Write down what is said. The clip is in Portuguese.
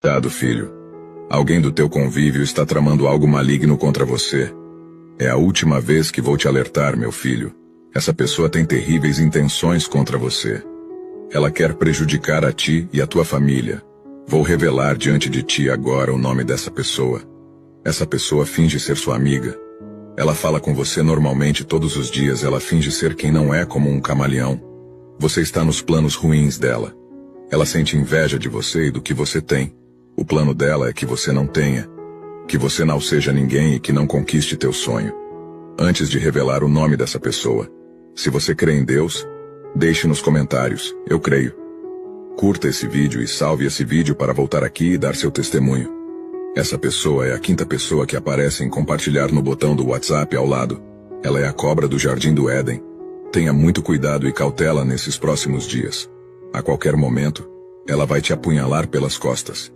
Cuidado, filho. Alguém do teu convívio está tramando algo maligno contra você. É a última vez que vou te alertar, meu filho. Essa pessoa tem terríveis intenções contra você. Ela quer prejudicar a ti e a tua família. Vou revelar diante de ti agora o nome dessa pessoa. Essa pessoa finge ser sua amiga. Ela fala com você normalmente todos os dias, ela finge ser quem não é, como um camaleão. Você está nos planos ruins dela. Ela sente inveja de você e do que você tem. O plano dela é que você não tenha. Que você não seja ninguém e que não conquiste teu sonho. Antes de revelar o nome dessa pessoa, se você crê em Deus, deixe nos comentários, eu creio. Curta esse vídeo e salve esse vídeo para voltar aqui e dar seu testemunho. Essa pessoa é a quinta pessoa que aparece em compartilhar no botão do WhatsApp ao lado. Ela é a cobra do Jardim do Éden. Tenha muito cuidado e cautela nesses próximos dias. A qualquer momento, ela vai te apunhalar pelas costas.